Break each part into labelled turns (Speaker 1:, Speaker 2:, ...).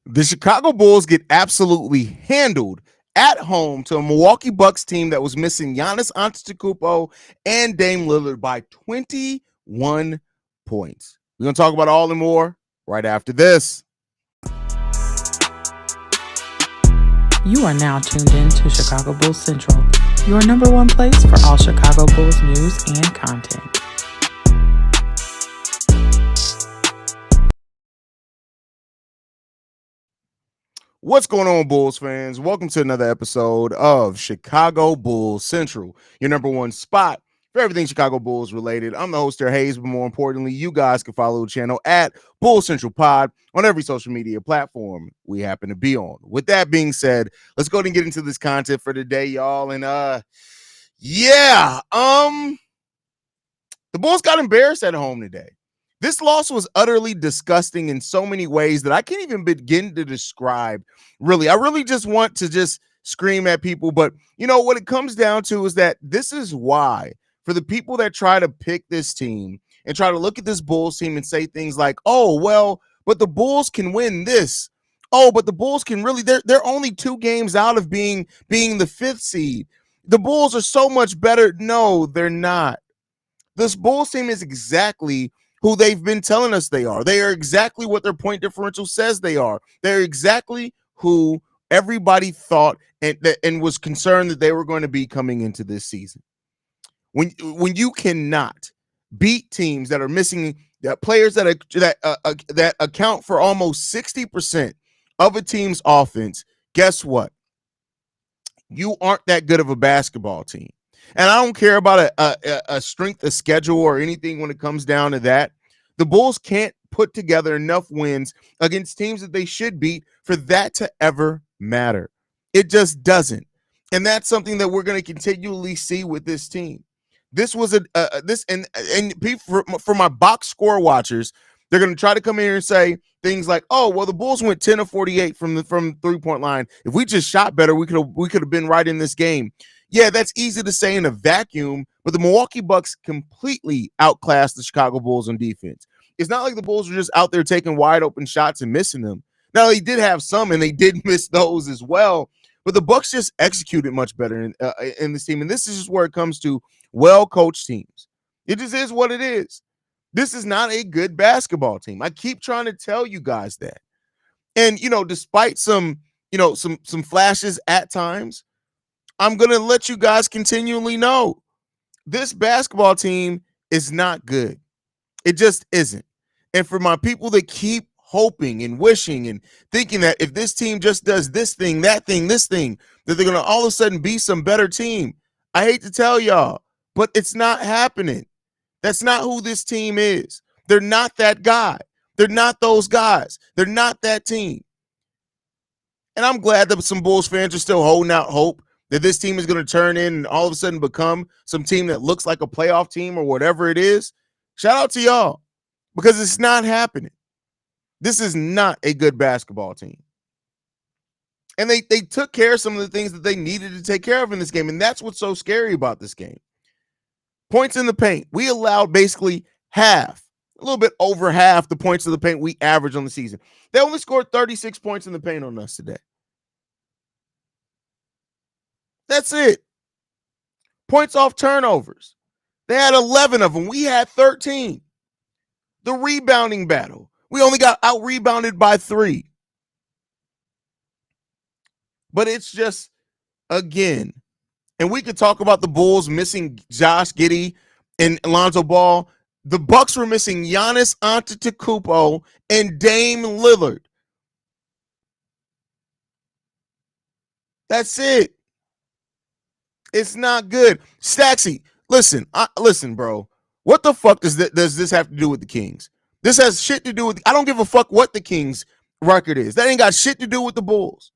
Speaker 1: The Chicago Bulls get absolutely handled at home to a Milwaukee Bucks team that was missing Giannis Antetokounmpo and Dame Lillard by 21 points. We're going to talk about all and more right after this.
Speaker 2: You are now tuned in to Chicago Bulls Central, your number one place for all Chicago Bulls news and content.
Speaker 1: What's going on, Bulls fans? Welcome to another episode of Chicago Bulls Central, your number one spot for everything Chicago Bulls related. I'm the host there, Haize, but more importantly, you guys can follow the channel at Bulls Central Pod on every social media platform we happen to be on. With that being said, let's go ahead and get into this content for today, y'all. And the Bulls got embarrassed at home today. This loss was utterly disgusting in so many ways that I can't even begin to describe. Really, I really just want to just scream at people. But, you know, what it comes down to is that this is why, for the people that try to pick this team and try to look at this Bulls team and say things like, oh, well, but the Bulls can win this. Oh, but the Bulls can really, they're only 2 games out of being the 5th seed. The Bulls are so much better. No, they're not. This Bulls team is exactly who they've been telling us they are. They are exactly what their point differential says they are. They're exactly who everybody thought and was concerned that they were going to be coming into this season. When you cannot beat teams that are missing players that account for almost 60% of a team's offense, guess what? You aren't that good of a basketball team. And I don't care about a strength of schedule or anything when it comes down to that. The Bulls can't put together enough wins against teams that they should beat for that to ever matter. It just doesn't. And that's something that we're going to continually see with this team. This was for my box score watchers, they're going to try to come in here and say things like, "Oh, well, the Bulls went 10 of 48 from 3-point line. If we just shot better, we could have been right in this game." Yeah, that's easy to say in a vacuum, but the Milwaukee Bucks completely outclassed the Chicago Bulls on defense. It's not like the Bulls were just out there taking wide open shots and missing them. Now, they did have some, and they did miss those as well, but the Bucks just executed much better in this team, and this is just where it comes to well-coached teams. It just is what it is. This is not a good basketball team. I keep trying to tell you guys that. And, you know, despite some flashes at times, I'm going to let you guys continually know this basketball team is not good. It just isn't. And for my people that keep hoping and wishing and thinking that if this team just does this thing, that thing, this thing, that they're going to all of a sudden be some better team, I hate to tell y'all, but it's not happening. That's not who this team is. They're not that guy. They're not those guys. They're not that team. And I'm glad that some Bulls fans are still holding out hope that this team is going to turn in and all of a sudden become some team that looks like a playoff team or whatever it is. Shout out to y'all, because it's not happening. This is not a good basketball team. And they took care of some of the things that they needed to take care of in this game, and that's what's so scary about this game. Points in the paint. We allowed basically half, a little bit over half the points of the paint we averaged on the season. They only scored 36 points in the paint on us today. That's it. Points off turnovers. They had 11 of them. We had 13. The rebounding battle. We only got out-rebounded by 3. But it's just, again, and we could talk about the Bulls missing Josh Giddey and Alonzo Ball. The Bucks were missing Giannis Antetokounmpo and Dame Lillard. That's it. It's not good. Staxy, listen, bro. What the fuck does this have to do with the Kings? This has shit to do with, I don't give a fuck what the Kings record is. That ain't got shit to do with the Bulls.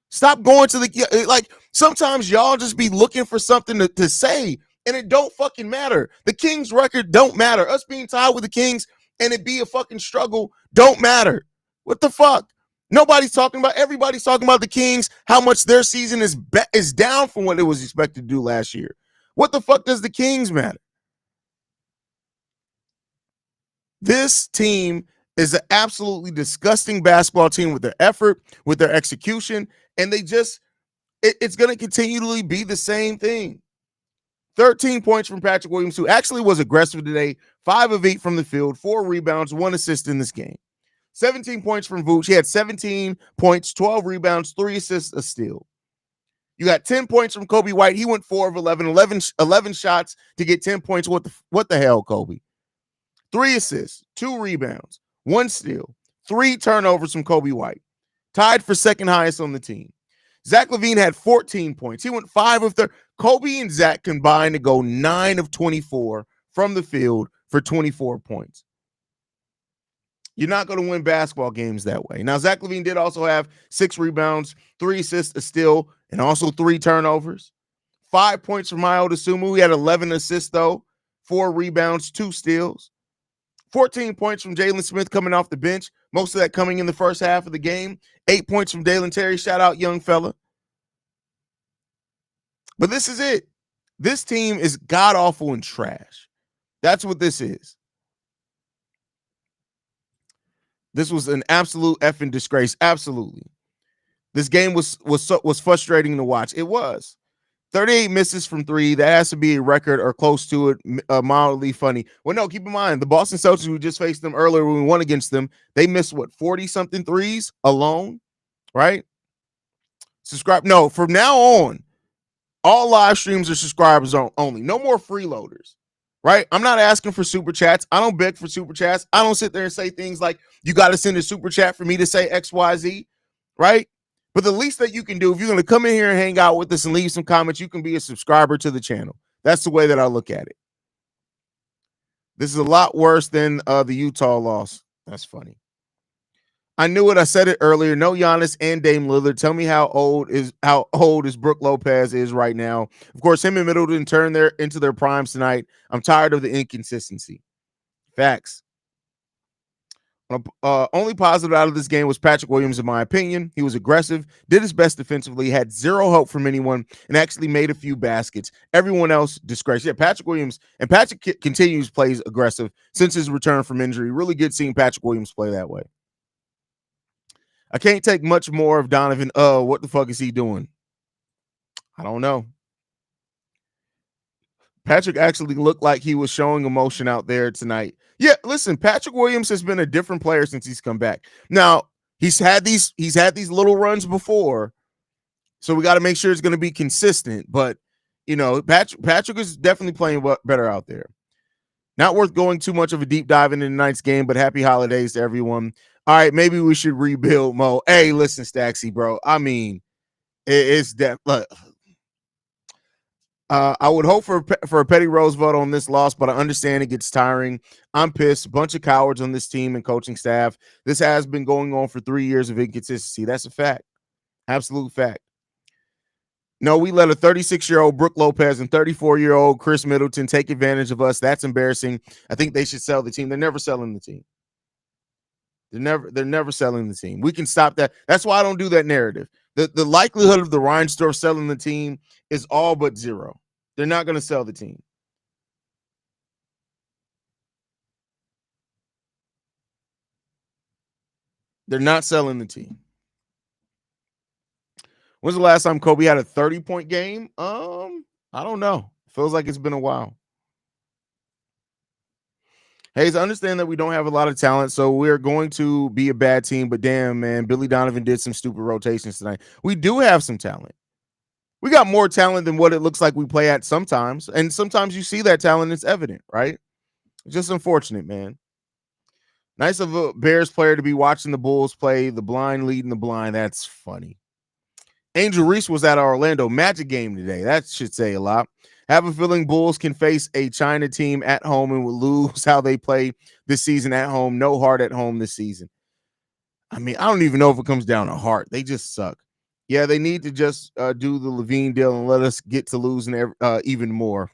Speaker 1: Stop going to the, like, sometimes y'all just be looking for something to say, and it don't fucking matter. The Kings record don't matter. Us being tied with the Kings and it be a fucking struggle don't matter. What the fuck? Nobody's talking about, everybody's talking about the Kings, how much their season is down from what it was expected to do last year. What the fuck does the Kings matter? This team is an absolutely disgusting basketball team with their effort, with their execution, and it's going to continually be the same thing. 13 points from Patrick Williams, who actually was aggressive today, 5 of 8 from the field, 4 rebounds, 1 assist in this game. 17 points from Vooch. He had 17 points, 12 rebounds, 3 assists, a steal. You got 10 points from Kobe White. He went 4 of 11 shots to get 10 points. What the hell, Kobe? 3 assists, 2 rebounds, 1 steal, 3 turnovers from Kobe White. Tied for second highest on the team. Zach LaVine had 14 points. He went 5 of 30. Kobe and Zach combined to go 9 of 24 from the field for 24 points. You're not going to win basketball games that way. Now, Zach LaVine did also have 6 rebounds, 3 assists, a steal, and also 3 turnovers. 5 points from Ayo Dosunmu. He had 11 assists, though, 4 rebounds, 2 steals. 14 points from Jalen Smith coming off the bench, most of that coming in the first half of the game. 8 points from Dalen Terry. Shout out, young fella. But this is it. This team is god-awful and trash. That's what this is. This was an absolute effing disgrace. Absolutely. This game was frustrating to watch. It was. 38 misses from 3. That has to be a record or close to it, mildly funny. Well, no, keep in mind, the Boston Celtics, we just faced them earlier when we won against them. They missed, 40-something threes alone, right? Subscribe. No, from now on, all live streams are subscribers only. No more freeloaders, right? I'm not asking for super chats. I don't beg for super chats. I don't sit there and say things like, you got to send a super chat for me to say X, Y, Z, right? But the least that you can do, if you're going to come in here and hang out with us and leave some comments, you can be a subscriber to the channel. That's the way that I look at it. This is a lot worse than the Utah loss. That's funny. I knew it. I said it earlier. No Giannis and Dame Lillard. Tell me how old is Brook Lopez is right now. Of course, him and Middleton turned into their primes tonight. I'm tired of the inconsistency. Facts. Only positive out of this game was Patrick Williams, in my opinion. He was aggressive, did his best defensively, had zero hope from anyone, and actually made a few baskets. Everyone else, disgrace. Yeah, Patrick Williams, and Patrick continues plays aggressive since his return from injury. Really good seeing Patrick Williams play that way. I can't take much more of Donovan. What the fuck is he doing? I don't know. Patrick actually looked like he was showing emotion out there tonight. Yeah, listen, Patrick Williams has been a different player since he's come back. Now, he's had these little runs before, so we got to make sure it's going to be consistent. But, Patrick is definitely playing better out there. Not worth going too much of a deep dive into tonight's game, but happy holidays to everyone. All right, maybe we should rebuild, Mo. Hey, listen, Staxy, bro. I mean, it's that. I would hope for a Petty Rose vote on this loss, but I understand it gets tiring. I'm pissed. A bunch of cowards on this team and coaching staff. This has been going on for 3 years of inconsistency. That's a fact. Absolute fact. No, we let a 36-year-old Brook Lopez and 34-year-old Chris Middleton take advantage of us. That's embarrassing. I think they should sell the team. They're never selling the team. They're never selling the team. We can stop that. That's why I don't do that narrative. The likelihood of the Reinsdorf selling the team is all but zero. They're not going to sell the team. They're not selling the team. When's the last time Kobe had a 30-point game? I don't know. Feels like it's been a while. Haize, I understand that we don't have a lot of talent, so we're going to be a bad team, but damn, man, Billy Donovan did some stupid rotations tonight. We do have some talent. We got more talent than what it looks like we play at sometimes, and sometimes you see that talent, it's evident, right? It's just unfortunate, man. Nice of a Bears player to be watching the Bulls play, the blind leading the blind. That's funny. Angel Reese was at our Orlando Magic game today. That should say a lot. Have a feeling Bulls can face a China team at home and will lose how they play this season at home. No heart at home this season. I mean, I don't even know if it comes down to heart. They just suck. Yeah, they need to just do the LaVine deal and let us get to losing even more.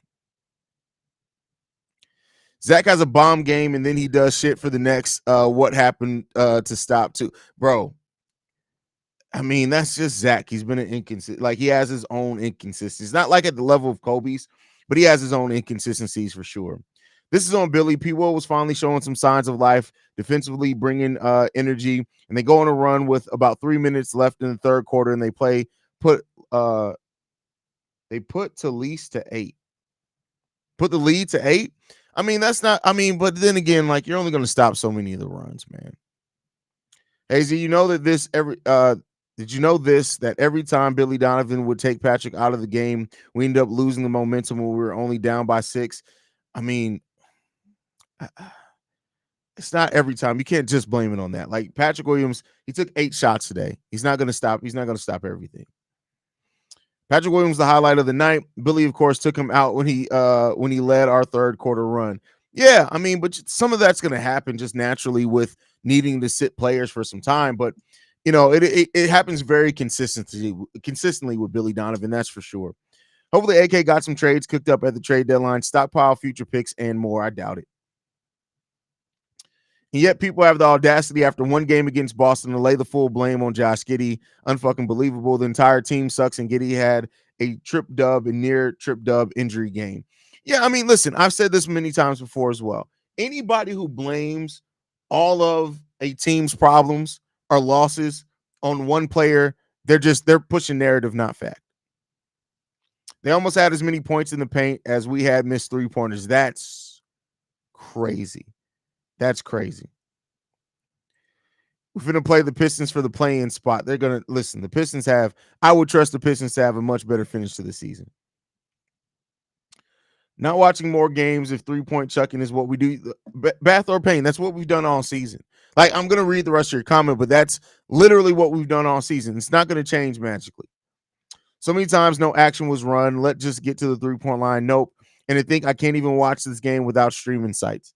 Speaker 1: Zach has a bomb game, and then he does shit for the next what happened to stop too. Bro, I mean, that's just Zach. He's been an inconsistent. Like, he has his own inconsistencies. Not like at the level of Kobe's, but he has his own inconsistencies for sure. This is on Billy. P. Will was finally showing some signs of life, defensively bringing energy, and they go on a run with about 3 minutes left in the third quarter, and put uh to least to 8. Put the lead to 8. I mean, that's not. I mean, but then again, like you're only going to stop so many of the runs, man. Haize, you know that this every did you know this that every time Billy Donovan would take Patrick out of the game, we ended up losing the momentum when we were only down by 6. I mean, it's not every time. You can't just blame it on that. Like Patrick Williams, he took 8 shots today. He's not going to stop. He's not going to stop everything. Patrick Williams, the highlight of the night. Billy, of course, took him out when he led our third quarter run. Yeah, I mean, but some of that's going to happen just naturally with needing to sit players for some time. But you know, it happens very consistently with Billy Donovan. That's for sure. Hopefully, AK got some trades cooked up at the trade deadline, stockpile future picks, and more. I doubt it. And yet people have the audacity after one game against Boston to lay the full blame on Josh Giddey. Unfucking believable. The entire team sucks, and Giddey had a near trip dub injury game. Yeah, I mean, listen, I've said this many times before as well. Anybody who blames all of a team's problems or losses on one player, they're pushing narrative, not fact. They almost had as many points in the paint as we had missed 3-pointers. That's crazy. That's crazy. We're going to play the Pistons for the play-in spot. They're going to listen. The Pistons I would trust the Pistons to have a much better finish to the season. Not watching more games if 3-point chucking is what we do. Bath or pain. That's what we've done all season. Like, I'm going to read the rest of your comment, but that's literally what we've done all season. It's not going to change magically. So many times no action was run. Let's just get to the 3-point line. Nope. And I think I can't even watch this game without streaming sites.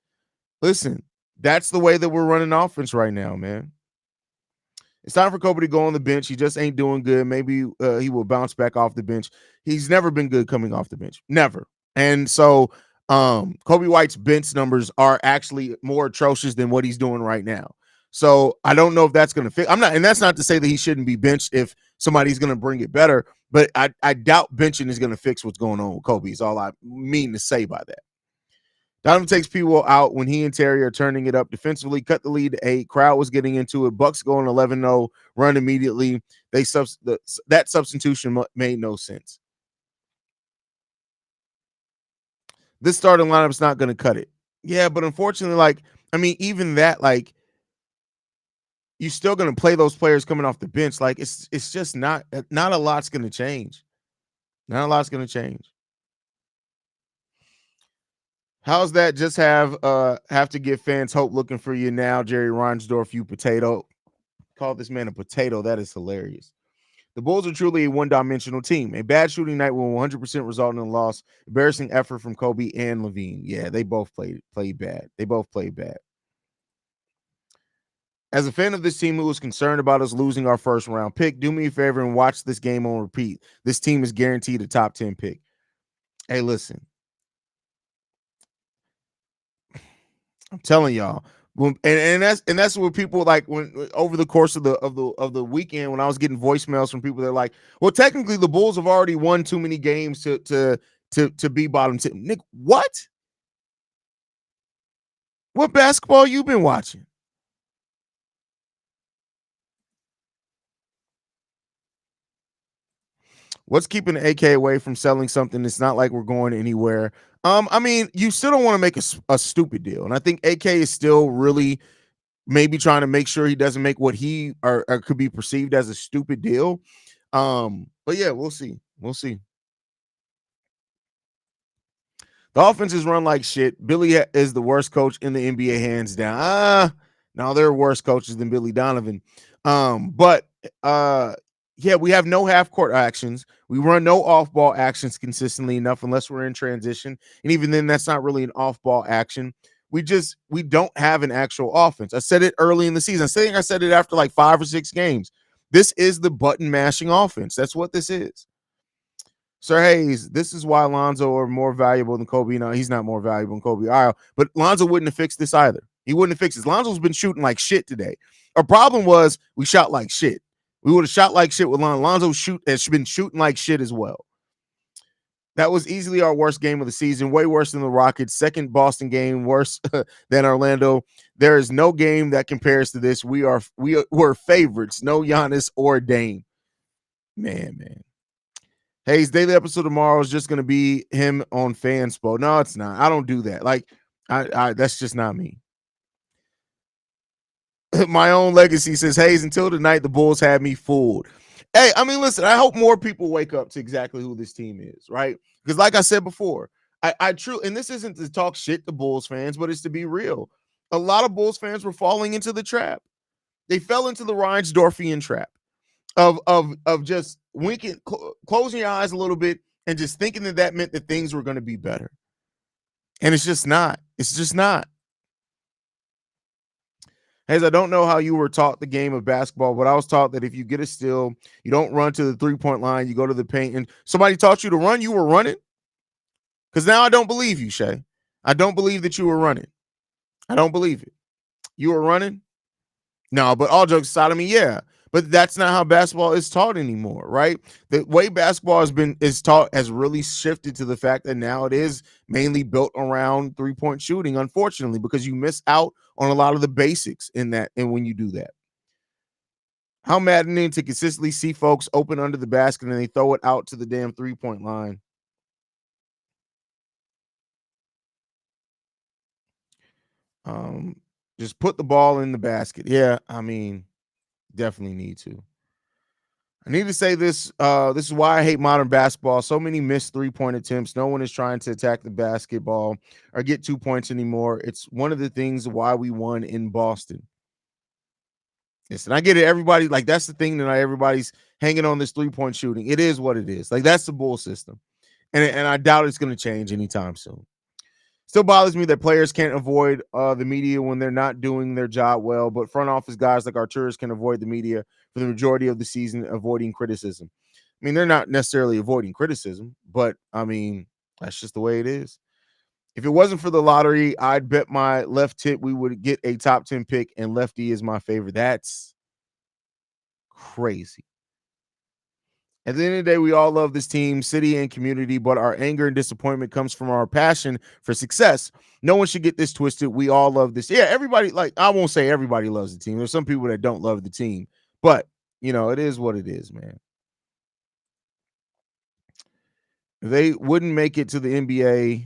Speaker 1: Listen, that's the way that we're running offense right now, man. It's time for Kobe to go on the bench. He just ain't doing good. Maybe he will bounce back off the bench. He's never been good coming off the bench. Never. And so Kobe White's bench numbers are actually more atrocious than what he's doing right now. So I don't know if that's going to fit. And that's not to say that he shouldn't be benched if somebody's going to bring it better, but I doubt benching is going to fix what's going on with Kobe. Is all I mean to say by that. Donovan takes P-Will out when he and Terry are turning it up defensively, cut the lead to 8. Crowd was getting into it. Bucks going 11-0, run immediately. That substitution made no sense. This starting lineup is not going to cut it. Yeah, but unfortunately, even that, you're still going to play those players coming off the bench. It's just not a lot's going to change. Not a lot's going to change. How's that? Just have to give fans hope looking for you now, Jerry Reinsdorf, you potato. Call this man a potato. That is hilarious. The Bulls are truly a one-dimensional team. A bad shooting night will 100% result in a loss. Embarrassing effort from Kobe and LaVine. Yeah, they both played bad. They both played bad. As a fan of this team who was concerned about us losing our first-round pick, do me a favor and watch this game on repeat. This team is guaranteed a top 10 pick. Hey, listen. I'm telling y'all, and that's what people like when over the course of the weekend when I was getting voicemails from people. They're like, "Well, technically, the Bulls have already won too many games to be bottom 10." Nick, what? What basketball you been watching? What's keeping the AK away from selling something? It's not like we're going anywhere. I mean, you still don't want to make a stupid deal. And I think AK is still really maybe trying to make sure he doesn't make what he or could be perceived as a stupid deal. But yeah, we'll see. We'll see. The offense is run like shit. Billy is the worst coach in the NBA, hands down. No, there are worse coaches than Billy Donovan. But yeah, we have no half-court actions. We run no off-ball actions consistently enough unless we're in transition. And even then, that's not really an off-ball action. We don't have an actual offense. I said it early in the season. I said it after like 5 or 6 games. This is the button-mashing offense. That's what this is. Sir Haize, this is why Lonzo are more valuable than Kobe. No, he's not more valuable than Kobe. But Lonzo wouldn't have fixed this either. He wouldn't have fixed this. Lonzo's been shooting like shit today. Our problem was we shot like shit. We would have shot like shit with Lonzo. Lonzo has been shooting like shit as well. That was easily our worst game of the season, way worse than the Rockets. Second Boston game, worse than Orlando. There is no game that compares to this. We're favorites. No Giannis or Dame. Man. Haize, daily episode tomorrow is just going to be him on Fanspo. No, it's not. I don't do that. Like, I that's just not me. My own legacy says, Haize, until tonight, the Bulls had me fooled. Hey, I mean, listen, I hope more people wake up to exactly who this team is, right? Because, like I said before, I truly, and this isn't to talk shit to Bulls fans, but it's to be real. A lot of Bulls fans were falling into the trap. They fell into the Reinsdorfian trap of just winking, closing your eyes a little bit, and just thinking that meant that things were going to be better. And it's just not. It's just not. As I don't know how you were taught the game of basketball, but I was taught that if you get a steal, you don't run to the 3-point line, you go to the paint. And somebody taught you to run, you were running? Because now I don't believe you, Shay. I don't believe that you were running. I don't believe it. You were running? No, but all jokes aside, I mean, yeah. But that's not how basketball is taught anymore, right? The way basketball is taught has really shifted to the fact that now it is mainly built around 3-point shooting, unfortunately, because you miss out on a lot of the basics in that, and when you do that. How maddening to consistently see folks open under the basket and they throw it out to the damn 3-point line. Just put the ball in the basket. Yeah, I mean, definitely need to. I need to say this. This is why I hate modern basketball. So many missed 3-point attempts. No one is trying to attack the basketball or get 2 points anymore. It's one of the things why we won in Boston. Listen, I get it. Everybody, like, that's the thing tonight. Everybody's hanging on this 3-point shooting. It is what it is. Like, that's the bull system. And I doubt it's going to change anytime soon. Still bothers me that players can't avoid the media when they're not doing their job well, but front office guys like Arturas can avoid the media for the majority of the season, avoiding criticism. I mean, they're not necessarily avoiding criticism, but I mean, that's just the way it is. If it wasn't for the lottery, I'd bet my left tit we would get a top 10 pick, and lefty is my favorite. That's crazy. At the end of the day, we all love this team, city, and community, but our anger and disappointment comes from our passion for success. No one should get this twisted. We all love this. Yeah, everybody, like, I won't say everybody loves the team. There's some people that don't love the team, but, you know, it is what it is, man. They wouldn't make it to the NBA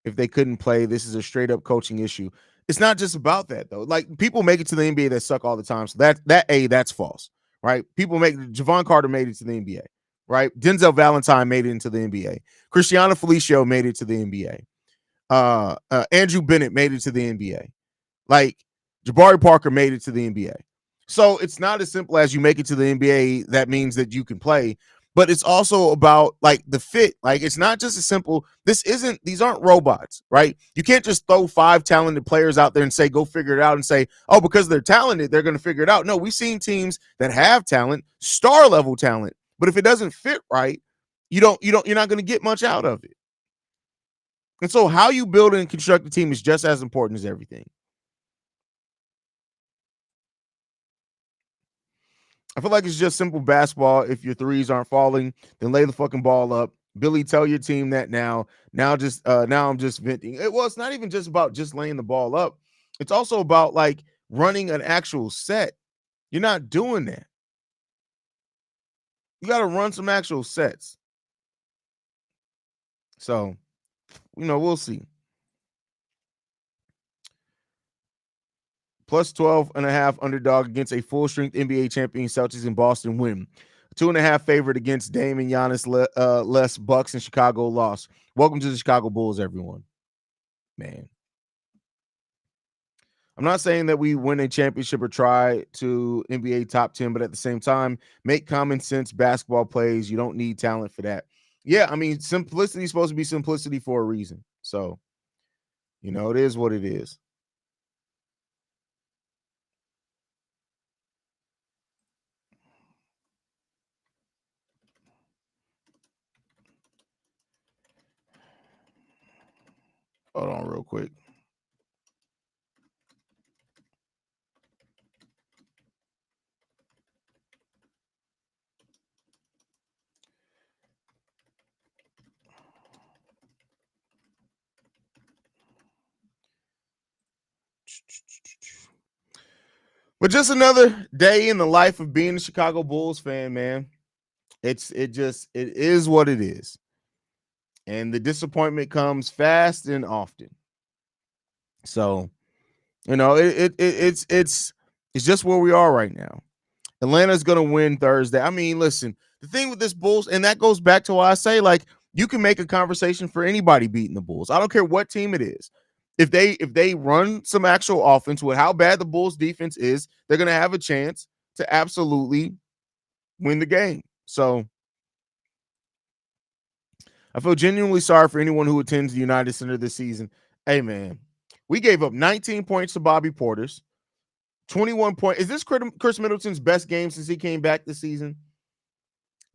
Speaker 1: if they couldn't play. This is a straight up coaching issue. It's not just about that, though. Like, people make it to the NBA that suck all the time. So that's false, right? People make Javon Carter made it to the NBA, right? Denzel Valentine made it into the NBA. Cristiano Felicio made it to the NBA. Andrew Bennett made it to the NBA. Like, Jabari Parker made it to the NBA. So it's not as simple as you make it to the NBA. That means that you can play. But it's also about, like, the fit. Like, it's not just as simple. These aren't robots, right? You can't just throw 5 talented players out there and say, go figure it out, and say, oh, because they're talented, they're going to figure it out. No, we've seen teams that have talent, star level talent, but if it doesn't fit right, you're not going to get much out of it. And so how you build and construct a team is just as important as everything. I feel like it's just simple basketball. If your threes aren't falling, then lay the fucking ball up. Billy, tell your team that now. Now I'm just venting. It's not even just about just laying the ball up. It's also about, like, running an actual set. You're not doing that. You got to run some actual sets. So, we'll see. Plus 12.5 underdog against a full strength NBA champion Celtics in Boston win. 2.5 favorite against Damian, Giannis, less Bucks, and Chicago loss. Welcome to the Chicago Bulls, everyone. Man, I'm not saying that we win a championship or try to NBA top 10, but at the same time, make common sense basketball plays. You don't need talent for that. Yeah, I mean, simplicity is supposed to be simplicity for a reason. So, it is what it is. Hold on real quick. But just another day in the life of being a Chicago Bulls fan, man. It is what it is. And the disappointment comes fast and often. So, it's just where we are right now. Atlanta's going to win Thursday. I mean, listen, the thing with this Bulls, and that goes back to why I say, like, you can make a conversation for anybody beating the Bulls. I don't care what team it is. If they run some actual offense with how bad the Bulls defense is, they're going to have a chance to absolutely win the game. So I feel genuinely sorry for anyone who attends the United Center this season. Hey, man, we gave up 19 points to Bobby Portis, 21 points. Is this Chris Middleton's best game since he came back this season?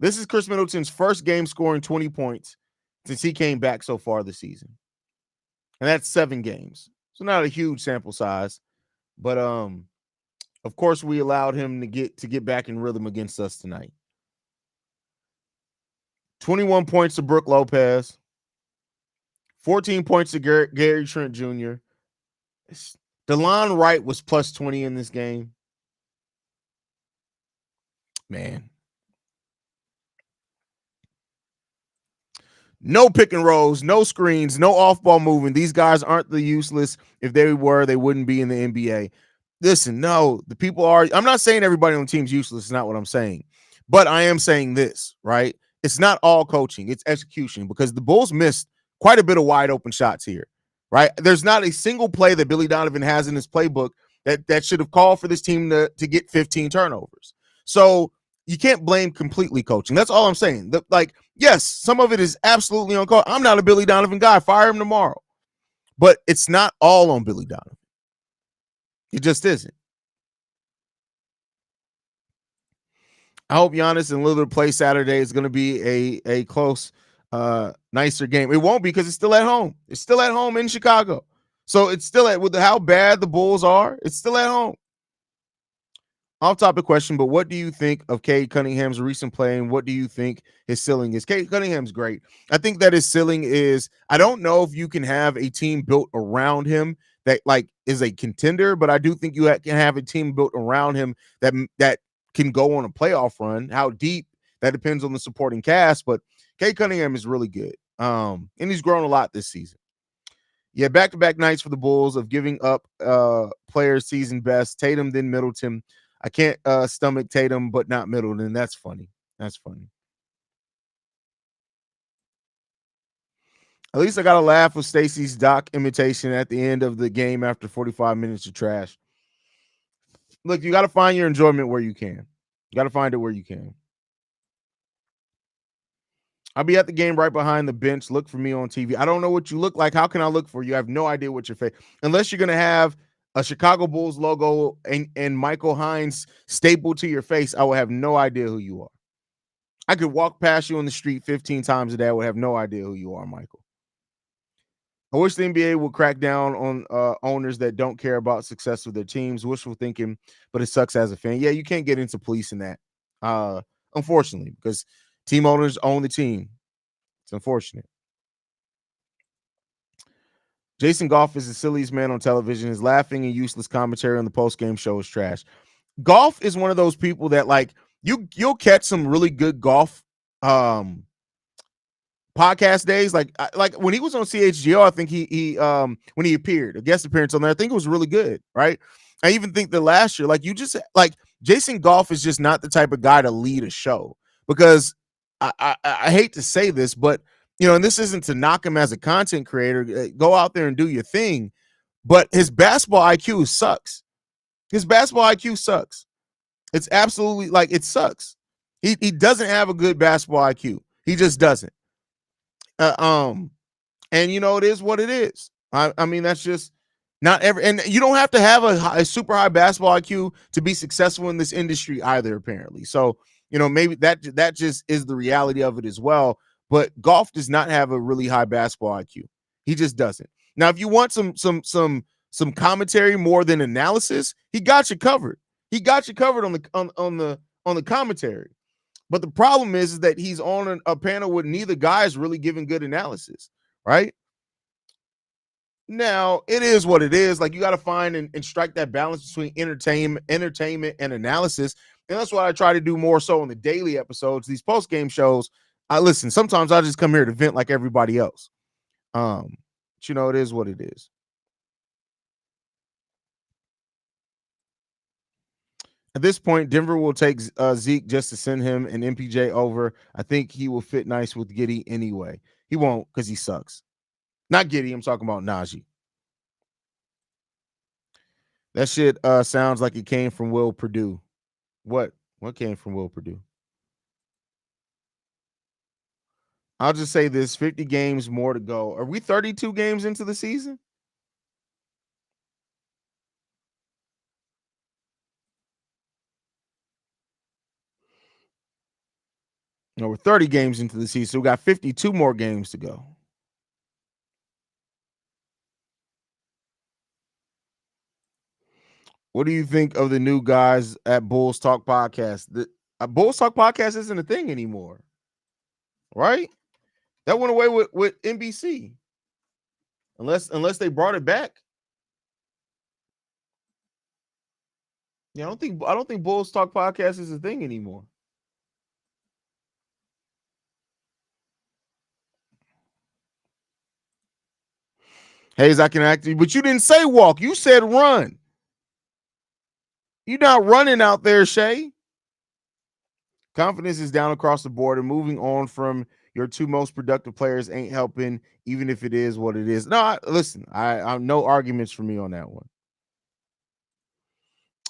Speaker 1: This is Chris Middleton's first game scoring 20 points since he came back so far this season. And that's 7 games. So not a huge sample size. But of course we allowed him to get back in rhythm against us tonight. 21 points to Brook Lopez. 14 points to Gary Trent Jr. DeLon Wright was plus 20 in this game. Man. No pick and rolls, no screens, no off-ball movement. These guys aren't the useless. If they were, they wouldn't be in the NBA. Listen, no, the people are. I'm not saying everybody on the team's useless. It's not what I'm saying. But I am saying this, right? It's not all coaching. It's execution, because the Bulls missed quite a bit of wide open shots here, right? There's not a single play that Billy Donovan has in his playbook that should have called for this team to get 15 turnovers. So you can't blame completely coaching. That's all I'm saying. Yes, some of it is absolutely on coach. I'm not a Billy Donovan guy. Fire him tomorrow. But it's not all on Billy Donovan. It just isn't. I hope Giannis and Lillard play Saturday. It's going to be a close, nicer game. It won't be, because it's still at home. It's still at home in Chicago. So it's still with how bad the Bulls are, it's still at home. Off-topic question, but what do you think of Cade Cunningham's recent play, and what do you think his ceiling is? Cade Cunningham's great. I think that his ceiling is, I don't know if you can have a team built around him that is a contender, but I do think you can have a team built around him that can go on a playoff run. How deep, that depends on the supporting cast, but Cade Cunningham is really good. And he's grown a lot this season. Yeah, back-to-back nights for the Bulls of giving up players season best. Tatum, then Middleton. I can't stomach Tatum, but not Middleton. That's funny. That's funny. At least I got to laugh with Stacey's Doc imitation at the end of the game after 45 minutes of trash. Look, you got to find your enjoyment where you can. You got to find it where you can. I'll be at the game right behind the bench. Look for me on TV. I don't know what you look like. How can I look for you? I have no idea what your face. Unless you're going to have a Chicago Bulls logo and Michael Haize stapled to your face, I will have no idea who you are. I could walk past you on the street 15 times a day. I would have no idea who you are, Michael. I wish the NBA would crack down on owners that don't care about success of their teams. Wishful thinking, but it sucks as a fan. Yeah, you can't get into policing that, unfortunately, because team owners own the team. It's unfortunate. Jason Goff is the silliest man on television. His laughing and useless commentary on the post-game show is trash. Goff is one of those people that you'll catch some really good golf podcast days. Like when he was on CHGO, I think he when he appeared, a guest appearance on there, I think it was really good, right? I even think that last year, Jason Goff is just not the type of guy to lead a show, because I hate to say this, but and this isn't to knock him as a content creator. Go out there and do your thing. But his basketball IQ sucks. His basketball IQ sucks. It's absolutely it sucks. He doesn't have a good basketball IQ. He just doesn't. And it is what it is. I mean, that's just not and you don't have to have a super high basketball IQ to be successful in this industry either, apparently. So, maybe that just is the reality of it as well. But Goff does not have a really high basketball IQ. He just doesn't. Now, if you want some commentary more than analysis, he got you covered. He got you covered on the commentary. But the problem is that he's on a panel with neither guy is really giving good analysis, right? Now, it is what it is. Like, you got to find and strike that balance between entertainment and analysis. And that's what I try to do more so in the daily episodes. These post-game shows, I listen, sometimes I just come here to vent like everybody else. But it is what it is. At this point, Denver will take Zeke just to send him and MPJ over. I think he will fit nice with Giddey anyway. He won't because he sucks. Not Giddey. I'm talking about Najee. That shit sounds like it came from Will Purdue. What? What came from Will Purdue? I'll just say this: 50 games more to go. Are we 32 games into the season? No, we're 30 games into the season. So we got 52 more games to go. What do you think of the new guys at Bulls Talk Podcast? The Bulls Talk Podcast isn't a thing anymore, right? That went away with NBC, unless they brought it back. Yeah, I don't think Bulls Talk Podcast is a thing anymore. Haize, I can act, but you didn't say walk. You said run. You're not running out there, Shay. Confidence is down across the board, and moving on from your two most productive players ain't helping, even if it is what it is. No, listen, I no arguments for me on that one.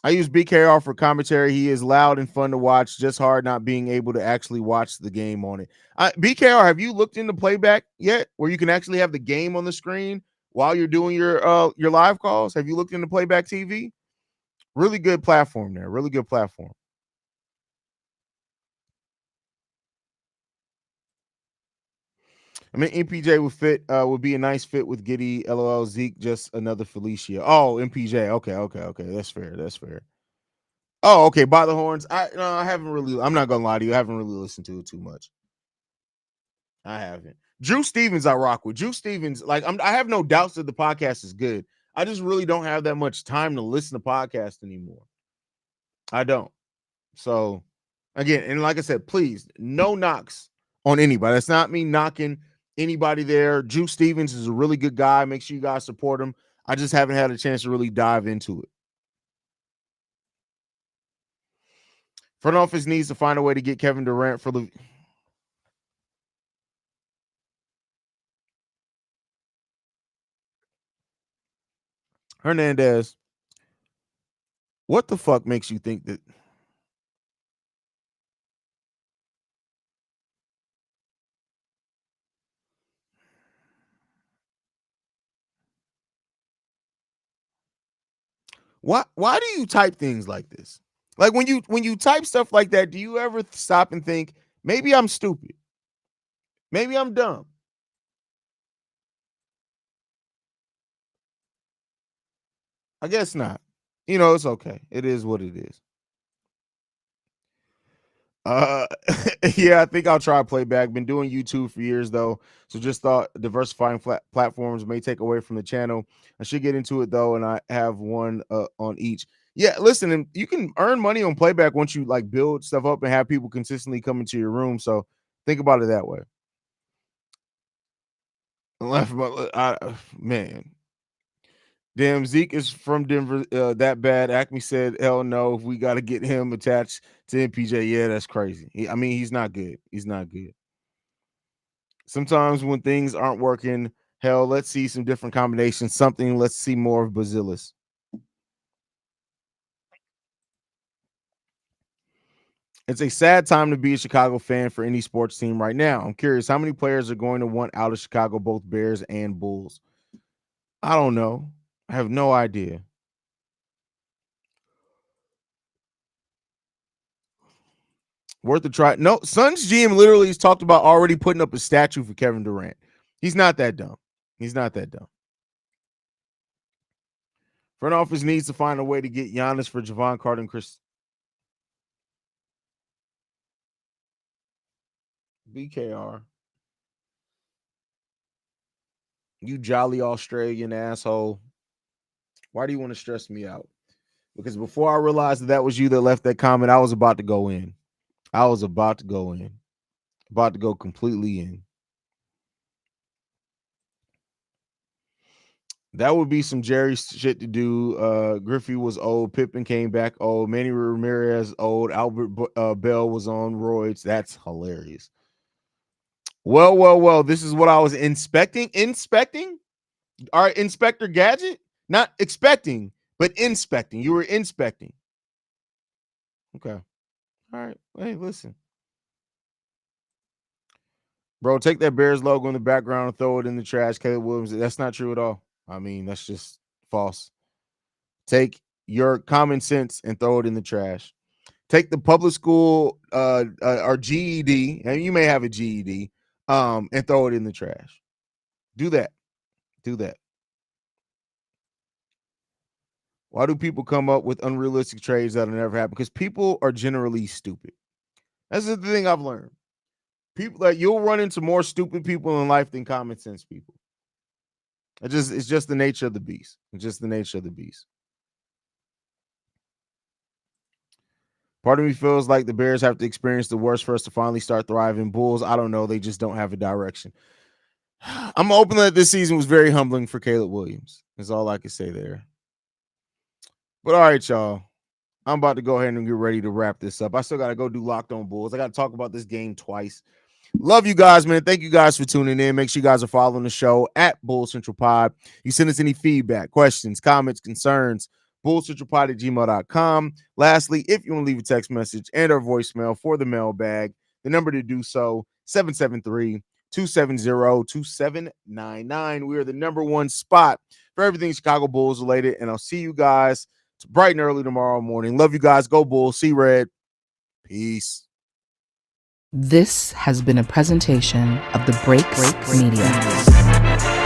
Speaker 1: I use BKR for commentary. He is loud and fun to watch. Just hard not being able to actually watch the game on it. BKR, have you looked into playback yet, where you can actually have the game on the screen while you're doing your live calls? Have you looked into playback TV? Really good platform there. Really good platform. I mean, MPJ would be a nice fit with Giddey. LOL. Zeke, just another Felicia. Oh, MPJ. Okay. That's fair. That's fair. Oh, okay. By the horns. I haven't really. I'm not gonna lie to you. I haven't really listened to it too much. I haven't. Drew Stevens, I rock with. Drew Stevens, like I have no doubts that the podcast is good. I just really don't have that much time to listen to podcasts anymore. I don't. So again, and like I said, please, no knocks on anybody. That's not me knocking anybody there. Drew Stevens is a really good guy. Make sure you guys support him. I just haven't had a chance to really dive into it. Front office needs to find a way to get Kevin Durant for the Hernandez. What the fuck makes you think that? Why do you type things like this? Like when you type stuff like that, do you ever stop and think maybe I'm stupid? Maybe I'm dumb. I guess not. It's okay. It is what it is. Uh, yeah, I think I'll try playback. Been doing YouTube for years though, so just thought diversifying platforms may take away from the channel. I should get into it though, and I have one on each. Yeah, listen, and you can earn money on playback once you like build stuff up and have people consistently come into your room. So think about it that way. Man, damn, Zeke is from Denver. That bad. Acme said, "Hell no, if we got to get him attached to MPJ, yeah, that's crazy." I mean, he's not good. He's not good. Sometimes when things aren't working, hell, let's see some different combinations. Something. Let's see more of Basilis. It's a sad time to be a Chicago fan for any sports team right now. I'm curious how many players are going to want out of Chicago, both Bears and Bulls. I don't know. I have no idea. Worth a try. No, Suns GM literally has talked about already putting up a statue for Kevin Durant. He's not that dumb. He's not that dumb. Front office needs to find a way to get Giannis for Javon Carter and Chris. BKR. You jolly Australian asshole. Why do you want to stress me out? Because before I realized that was you that left that comment, I was about to go in. I was about to go in. About to go completely in. That would be some Jerry shit to do. Griffey was old. Pippen came back old. Manny Ramirez old. Albert Bell was on roids. That's hilarious. Well. This is what I was inspecting. Inspecting? All right, Inspector Gadget? Not expecting, but inspecting. You were inspecting. Okay. All right. Hey, listen. Bro, take that Bears logo in the background and throw it in the trash. Caleb Williams. That's not true at all. I mean, that's just false. Take your common sense and throw it in the trash. Take the public school or GED, and you may have a GED, and throw it in the trash. Do that. Do that. Why do people come up with unrealistic trades that'll never happen? Because people are generally stupid. That's the thing I've learned. People that you'll run into more stupid people in life than common sense people. It's just the nature of the beast. It's just the nature of the beast. Part of me feels like the Bears have to experience the worst for us to finally start thriving. Bulls, I don't know. They just don't have a direction. I'm hoping that this season was very humbling for Caleb Williams. That's all I can say there. But all right, y'all. I'm about to go ahead and get ready to wrap this up. I still got to go do Locked On Bulls. I got to talk about this game twice. Love you guys, man. Thank you guys for tuning in. Make sure you guys are following the show at Bull Central Pod. You send us any feedback, questions, comments, concerns, bullcentralpod@gmail.com. Lastly, if you want to leave a text message and or voicemail for the mailbag, the number to do so, 773-270-2799. We are the number one spot for everything Chicago Bulls related, and I'll see you guys bright and early tomorrow morning. Love you guys. Go Bulls. See Red. Peace.
Speaker 2: This has been a presentation of the Break Media.